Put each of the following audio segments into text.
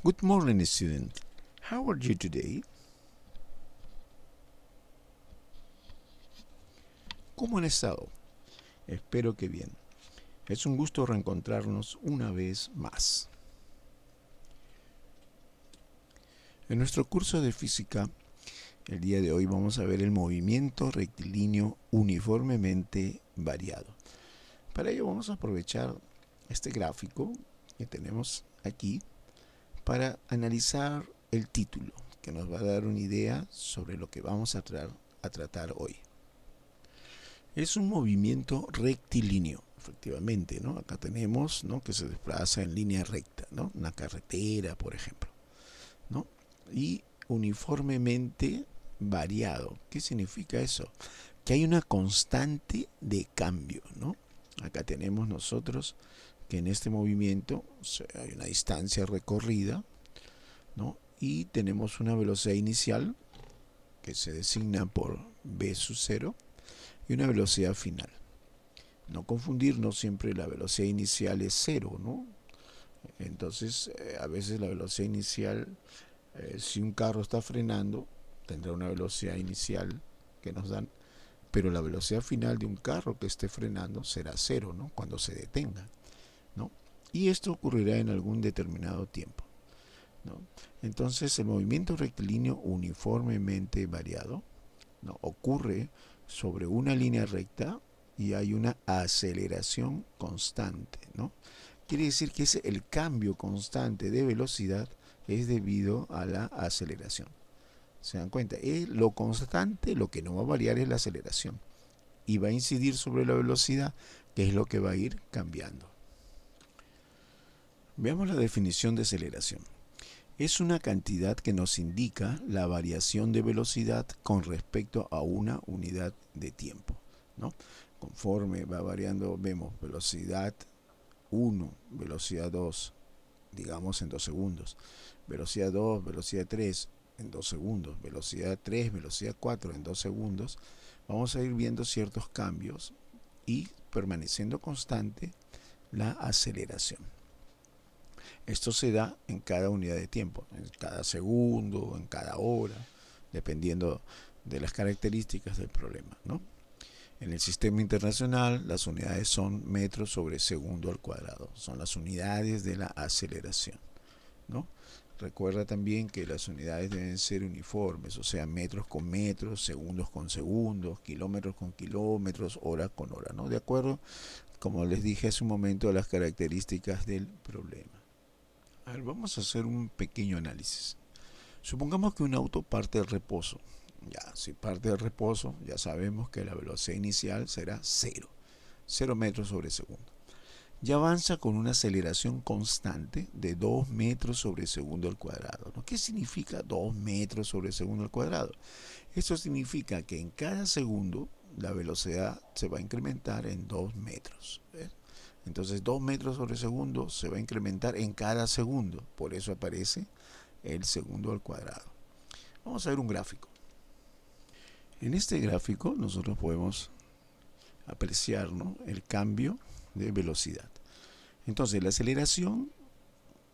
Good morning, student. How are you today? ¿Cómo han estado? Espero que bien. Es un gusto reencontrarnos una vez más. En nuestro curso de física, el día de hoy vamos a ver el movimiento rectilíneo uniformemente variado. Para ello vamos a aprovechar este gráfico que tenemos aquí para analizar el título, que nos va a dar una idea sobre lo que vamos a tratar hoy. Es un movimiento rectilíneo, efectivamente, ¿no? Acá tenemos, ¿no?, que se desplaza en línea recta, ¿no? Una carretera, por ejemplo, ¿no? Y uniformemente variado. ¿Qué significa eso? Que hay una constante de cambio, ¿no? Acá tenemos nosotros que en este movimiento hay una distancia recorrida, ¿no? Y tenemos una velocidad inicial que se designa por v sub 0 y una velocidad final. No confundirnos, siempre la velocidad inicial es 0, ¿no? Entonces, a veces la velocidad inicial, si un carro está frenando, tendrá una velocidad inicial que nos dan, pero la velocidad final de un carro que esté frenando será 0, ¿no?, cuando se detenga, ¿no? Y esto ocurrirá en algún determinado tiempo, ¿no? Entonces, el movimiento rectilíneo uniformemente variado, ¿no?, ocurre sobre una línea recta y hay una aceleración constante, ¿no? Quiere decir que el cambio constante de velocidad es debido a la aceleración. ¿Se dan cuenta? Lo constante, lo que no va a variar es la aceleración. Y va a incidir sobre la velocidad, que es lo que va a ir cambiando. Veamos la definición de aceleración. Es una cantidad que nos indica la variación de velocidad con respecto a una unidad de tiempo, ¿no? Conforme va variando, vemos velocidad 1, velocidad 2, digamos en 2 segundos, velocidad 2, velocidad 3 en 2 segundos, velocidad 3, velocidad 4 en 2 segundos. Vamos a ir viendo ciertos cambios y permaneciendo constante la aceleración. Esto se da en cada unidad de tiempo, en cada segundo, en cada hora, dependiendo de las características del problema, ¿no? En el sistema internacional, las unidades son metros sobre segundo al cuadrado. Son las unidades de la aceleración, ¿no? Recuerda también que las unidades deben ser uniformes, o sea, metros con metros, segundos con segundos, kilómetros con kilómetros, hora con hora, ¿no? De acuerdo, como les dije hace un momento, a las características del problema. A ver, vamos a hacer un pequeño análisis. Supongamos que un auto parte de reposo. Ya, si parte de reposo, ya sabemos que la velocidad inicial será 0, 0 metros sobre segundo. Y avanza con una aceleración constante de 2 metros sobre segundo al cuadrado, ¿no? ¿Qué significa 2 metros sobre segundo al cuadrado? Esto significa que en cada segundo la velocidad se va a incrementar en 2 metros. ¿Ves? Entonces 2 metros sobre segundo se va a incrementar en cada segundo. Por eso aparece el segundo al cuadrado. Vamos a ver un gráfico. En este gráfico nosotros podemos apreciar, ¿no?, el cambio de velocidad. Entonces la aceleración,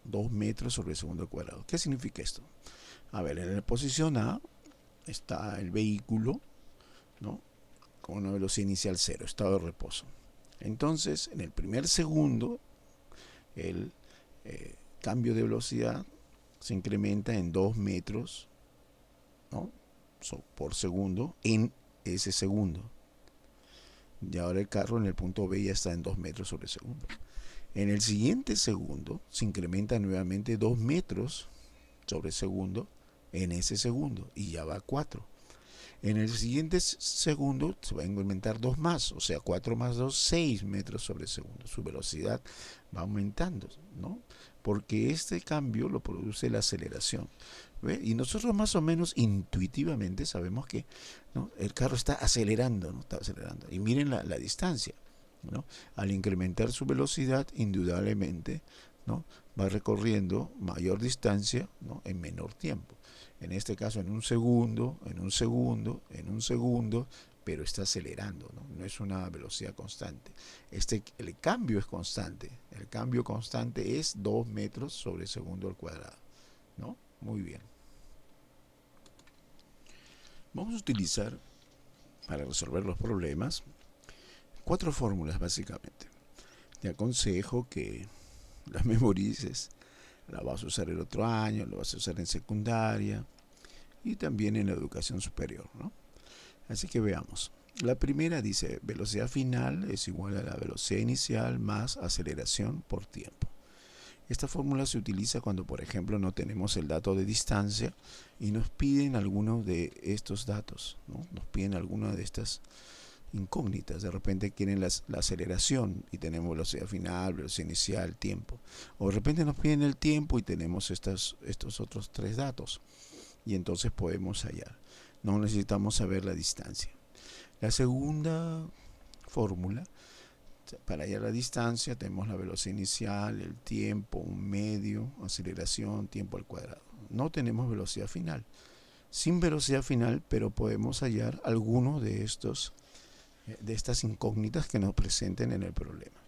2 metros sobre segundo al cuadrado. ¿Qué significa esto? A ver, en la posición A está el vehículo, ¿no?, con una velocidad inicial 0, estado de reposo. Entonces, en el primer segundo, el cambio de velocidad se incrementa en 2 metros, ¿no?, por segundo en ese segundo. Y ahora el carro en el punto B ya está en 2 metros sobre segundo. En el siguiente segundo se incrementa nuevamente 2 metros sobre segundo en ese segundo y ya va a 4. En el siguiente segundo se va a incrementar 2 más, o sea, 4 más 2, 6 metros sobre segundo. Su velocidad va aumentando, ¿no? Porque este cambio lo produce la aceleración. ¿Ve? Y nosotros más o menos intuitivamente sabemos que, ¿no?, el carro está acelerando, ¿no? Está acelerando. Y miren la distancia, ¿no? Al incrementar su velocidad, indudablemente, ¿no?, va recorriendo mayor distancia, ¿no?, en menor tiempo. En este caso en un segundo, en un segundo, en un segundo, pero está acelerando, ¿no? No es una velocidad constante. El cambio es constante. El cambio constante es 2 metros sobre segundo al cuadrado. ¿no? Muy bien. Vamos a utilizar, para resolver los problemas, 4 fórmulas básicamente. Te aconsejo que las memorices. La vas a usar el otro año, lo vas a usar en secundaria y también en la educación superior, ¿no? Así que veamos. La primera dice, velocidad final es igual a la velocidad inicial más aceleración por tiempo. Esta fórmula se utiliza cuando, por ejemplo, no tenemos el dato de distancia y nos piden alguno de estos datos, ¿no? Nos piden alguna de estas incógnitas. De repente quieren la aceleración y tenemos velocidad final, velocidad inicial, tiempo. O de repente nos piden el tiempo y tenemos estos otros 3 datos. Y entonces podemos hallar. No necesitamos saber la distancia. La segunda fórmula, para hallar la distancia, tenemos la velocidad inicial, el tiempo, un medio, aceleración, tiempo al cuadrado. No tenemos velocidad final. Sin velocidad final, pero podemos hallar alguno de estas incógnitas que nos presenten en el problema.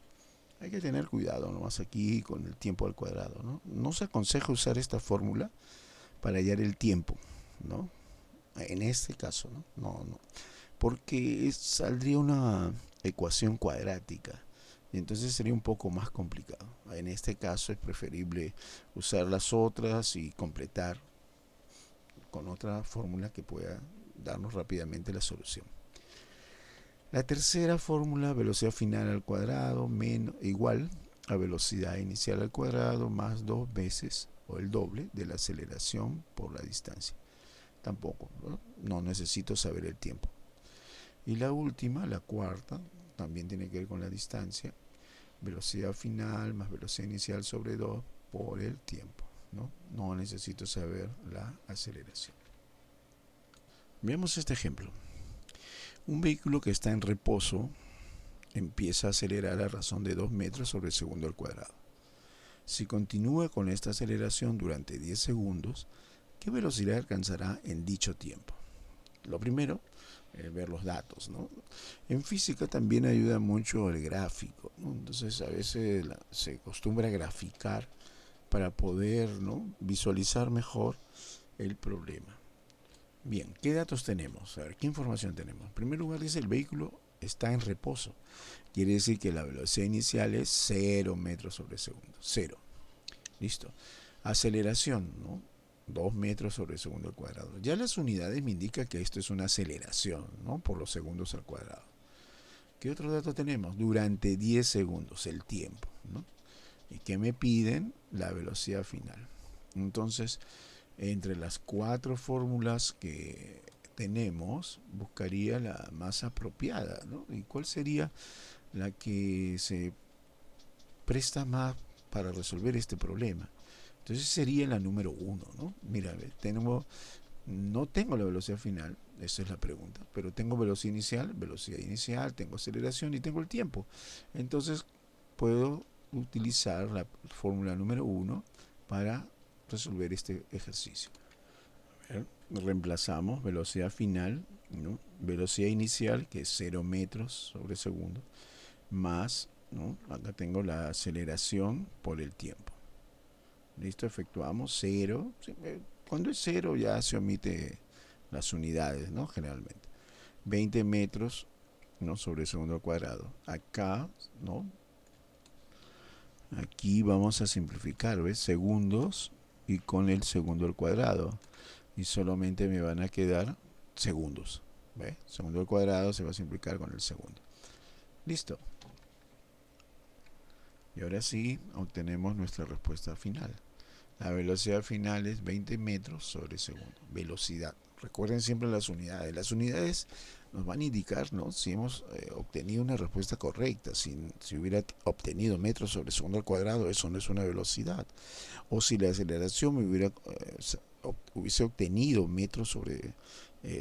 Hay que tener cuidado nomás aquí con el tiempo al cuadrado, ¿no? No se aconseja usar esta fórmula para hallar el tiempo, ¿no? En este caso, ¿no? No, porque saldría una ecuación cuadrática y entonces sería un poco más complicado. En este caso es preferible usar las otras y completar con otra fórmula que pueda darnos rápidamente la solución. La tercera fórmula, velocidad final al cuadrado igual a velocidad inicial al cuadrado más 2 veces o el doble de la aceleración por la distancia. Tampoco, no necesito saber el tiempo. Y la última, la cuarta, también tiene que ver con la distancia. Velocidad final más velocidad inicial sobre 2 por el tiempo. No necesito saber la aceleración. Veamos este ejemplo. Un vehículo que está en reposo empieza a acelerar a razón de 2 metros sobre el segundo al cuadrado. Si continúa con esta aceleración durante 10 segundos, ¿qué velocidad alcanzará en dicho tiempo? Lo primero es ver los datos, ¿no? En física también ayuda mucho el gráfico, ¿no? Entonces a veces se acostumbra a graficar para poder, ¿no?, visualizar mejor el problema. Bien, ¿qué datos tenemos? A ver, ¿qué información tenemos? En primer lugar dice el vehículo está en reposo. Quiere decir que la velocidad inicial es 0 metros sobre segundo. 0. Listo. Aceleración, ¿no? 2 metros sobre segundo al cuadrado. Ya las unidades me indican que esto es una aceleración, ¿no?, por los segundos al cuadrado. ¿Qué otro dato tenemos? Durante 10 segundos, el tiempo, ¿no? ¿Y qué me piden? La velocidad final. Entonces, entre las 4 fórmulas que tenemos, buscaría la más apropiada, ¿no? ¿Y cuál sería la que se presta más para resolver este problema? Entonces sería la número 1, ¿no? Mira, no tengo la velocidad final, esa es la pregunta, pero tengo velocidad inicial, tengo aceleración y tengo el tiempo. Entonces puedo utilizar la fórmula número 1 para resolver este ejercicio. A ver, reemplazamos velocidad final, ¿no?, velocidad inicial, que es 0 metros sobre segundo, más, ¿no?, acá tengo la aceleración por el tiempo. Listo, efectuamos 0. Cuando es 0 ya se omite las unidades, ¿no?, generalmente. 20 metros, ¿no?, sobre segundo al cuadrado. Acá, ¿no?, aquí vamos a simplificar, ¿ves? Segundos y con el segundo al cuadrado. Y solamente me van a quedar segundos. ¿Ves? Segundo al cuadrado se va a simplificar con el segundo. Listo. Y ahora sí obtenemos nuestra respuesta final. La velocidad final es 20 metros sobre segundo. Velocidad. Recuerden siempre las unidades. Las unidades nos van a indicar, ¿no?, si hemos obtenido una respuesta correcta. Si hubiera obtenido metros sobre segundo al cuadrado, eso no es una velocidad. O si la aceleración hubiese obtenido metros sobre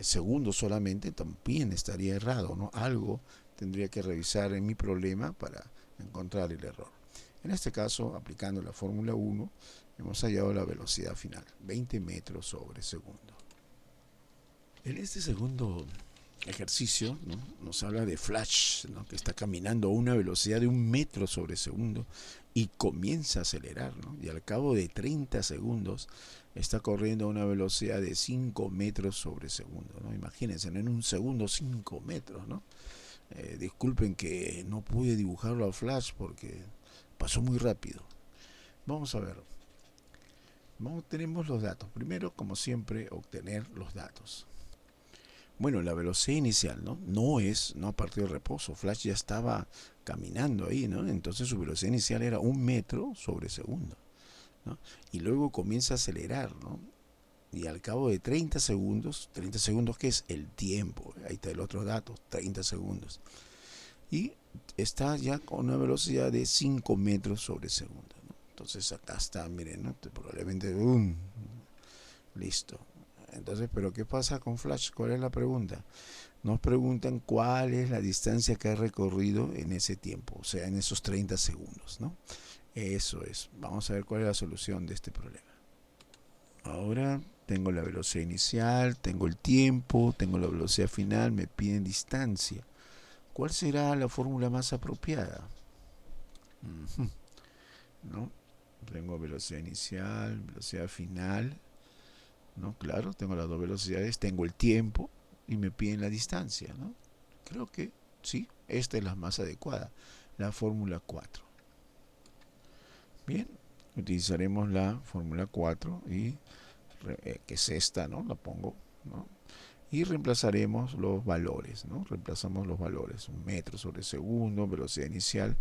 segundo solamente, también estaría errado, ¿no? Algo tendría que revisar en mi problema para encontrar el error. En este caso, aplicando la fórmula 1, hemos hallado la velocidad final, 20 metros sobre segundo. En este segundo ejercicio, ¿no?, nos habla de Flash, ¿no?, que está caminando a una velocidad de 1 metro sobre segundo y comienza a acelerar, ¿no? Y al cabo de 30 segundos está corriendo a una velocidad de 5 metros sobre segundo, ¿no? Imagínense, ¿no? En un segundo 5 metros, ¿no? Disculpen que no pude dibujarlo a Flash porque pasó muy rápido. Vamos a ver. Tenemos los datos. Primero, como siempre, obtener los datos. Bueno, la velocidad inicial, ¿no? No a partir del reposo. Flash ya estaba caminando ahí, ¿no? Entonces su velocidad inicial era 1 metro sobre segundo, ¿no? Y luego comienza a acelerar, ¿no? Y al cabo de 30 segundos que es el tiempo, ahí está el otro dato, 30 segundos. Y está ya con una velocidad de 5 metros sobre segundo, ¿no? Entonces acá está, miren, ¿no? Probablemente, listo. Entonces, ¿pero qué pasa con Flash? ¿Cuál es la pregunta? Nos preguntan cuál es la distancia que ha recorrido en ese tiempo, o sea, en esos 30 segundos, ¿no? Eso es. Vamos a ver cuál es la solución de este problema. Ahora tengo la velocidad inicial, tengo el tiempo, tengo la velocidad final, me piden distancia. ¿Cuál será la fórmula más apropiada? ¿No? Tengo velocidad inicial, velocidad final, ¿no? Claro, tengo las dos velocidades, tengo el tiempo y me piden la distancia, ¿no? Creo que sí, esta es la más adecuada, la fórmula 4. Bien, utilizaremos la fórmula 4 y que es esta, ¿no? La pongo, ¿no? Y reemplazaremos los valores, ¿no? Reemplazamos los valores, 1 metro sobre segundo, velocidad inicial,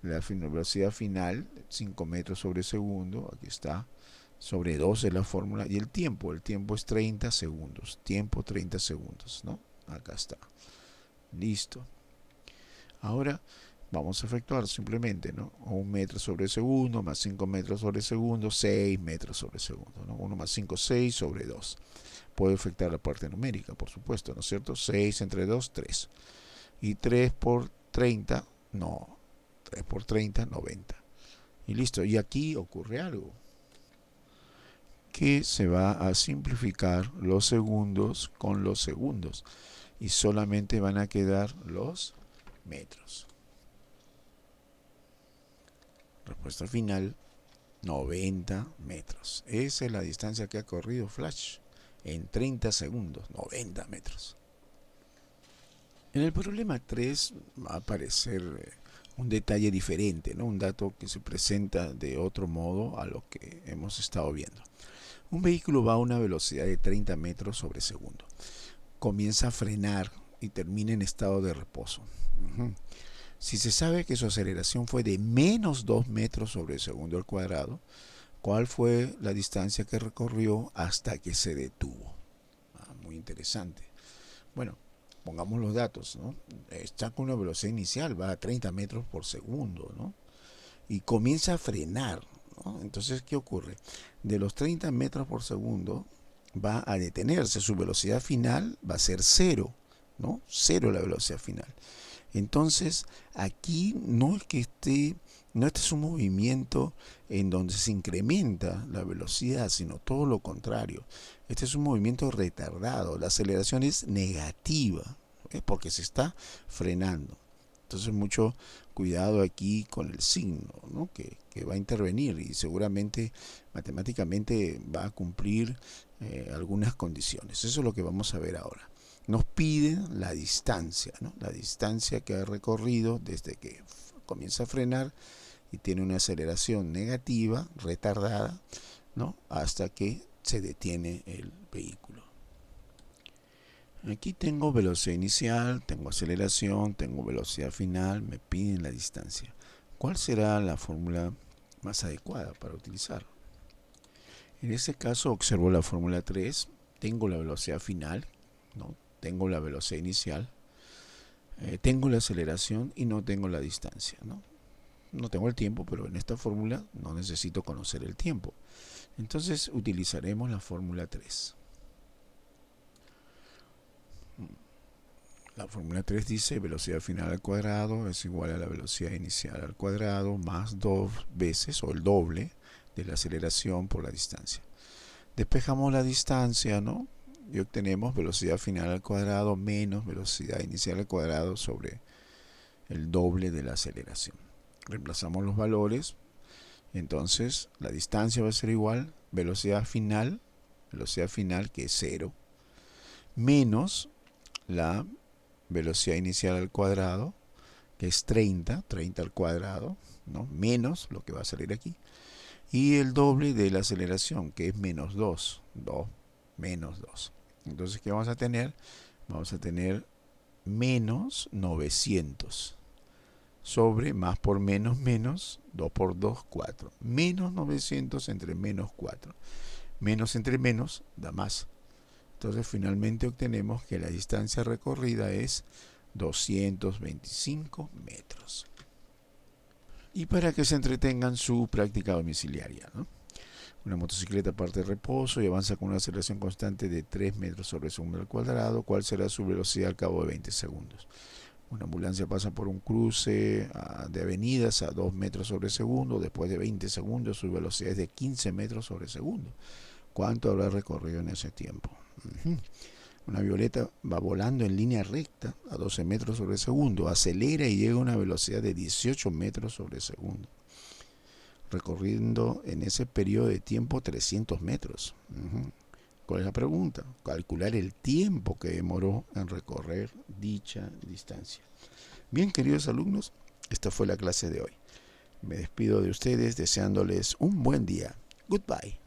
la velocidad final, 5 metros sobre segundo, aquí está, sobre 2 es la fórmula, y el tiempo es 30 segundos, tiempo 30 segundos, ¿no? Acá está, listo. Ahora vamos a efectuar simplemente, ¿no? 1 metro sobre segundo más 5 metros sobre segundo, 6 metros sobre segundo, ¿no? 1 más 5, 6 sobre 2. Puedo efectuar la parte numérica, por supuesto, ¿no es cierto? 6 entre 2, 3. Y 3 por 30, no. 3 por 30, 90. Y listo. Y aquí ocurre algo. Que se va a simplificar los segundos con los segundos. Y solamente van a quedar los metros. Respuesta final, 90 metros. Esa es la distancia que ha corrido Flash en 30 segundos, 90 metros. En el problema 3 va a aparecer un detalle diferente, ¿no? Un dato que se presenta de otro modo a lo que hemos estado viendo. Un vehículo va a una velocidad de 30 metros sobre segundo. Comienza a frenar y termina en estado de reposo. Si se sabe que su aceleración fue de menos 2 metros sobre segundo al cuadrado, ¿cuál fue la distancia que recorrió hasta que se detuvo? Muy interesante. Bueno, pongamos los datos, ¿no? Está con una velocidad inicial, va a 30 metros por segundo, ¿no? Y comienza a frenar, ¿no? Entonces, ¿qué ocurre? De los 30 metros por segundo va a detenerse, su velocidad final va a ser 0, ¿no? 0 la velocidad final. Entonces, aquí no es que no este es un movimiento en donde se incrementa la velocidad, sino todo lo contrario. Este es un movimiento retardado, la aceleración es negativa, porque se está frenando. Entonces, mucho cuidado aquí con el signo, ¿no? que va a intervenir y seguramente matemáticamente va a cumplir algunas condiciones. Eso es lo que vamos a ver ahora. Nos piden la distancia, ¿no? La distancia que ha recorrido desde que comienza a frenar y tiene una aceleración negativa, retardada, ¿no? Hasta que se detiene el vehículo. Aquí tengo velocidad inicial, tengo aceleración, tengo velocidad final, me piden la distancia. ¿Cuál será la fórmula más adecuada para utilizar? En este caso observo la fórmula 3, tengo la velocidad final, ¿no? Tengo la velocidad inicial, tengo la aceleración y no tengo la distancia, ¿no? No tengo el tiempo, pero en esta fórmula no necesito conocer el tiempo. Entonces utilizaremos la fórmula 3. La fórmula 3 dice velocidad final al cuadrado es igual a la velocidad inicial al cuadrado más 2 veces o el doble de la aceleración por la distancia. Despejamos la distancia, ¿no? Y obtenemos velocidad final al cuadrado menos velocidad inicial al cuadrado sobre el doble de la aceleración. Reemplazamos los valores Entonces la distancia va a ser igual, velocidad final que es 0, menos la velocidad inicial al cuadrado, que es 30 al cuadrado, ¿no? Menos lo que va a salir aquí, y el doble de la aceleración, que es menos 2, menos 2. Entonces, ¿qué vamos a tener? Vamos a tener menos 900 sobre más por menos, 2 por 2, 4. Menos 900 entre menos 4. Menos entre menos da más. Entonces finalmente obtenemos que la distancia recorrida es 225 metros. Y para que se entretengan su práctica domiciliaria, ¿no? Una motocicleta parte de reposo y avanza con una aceleración constante de 3 metros sobre segundo al cuadrado. ¿Cuál será su velocidad al cabo de 20 segundos? Una ambulancia pasa por un cruce de avenidas a 2 metros sobre segundo. Después de 20 segundos su velocidad es de 15 metros sobre segundo. ¿Cuánto habrá recorrido en ese tiempo? Una avioneta va volando en línea recta a 12 metros sobre segundo. Acelera y llega a una velocidad de 18 metros sobre segundo, recorriendo en ese periodo de tiempo 300 metros. ¿Cuál es la pregunta? Calcular el tiempo que demoró en recorrer dicha distancia. Bien, queridos alumnos, esta fue la clase de hoy. Me despido de ustedes deseándoles un buen día. Goodbye.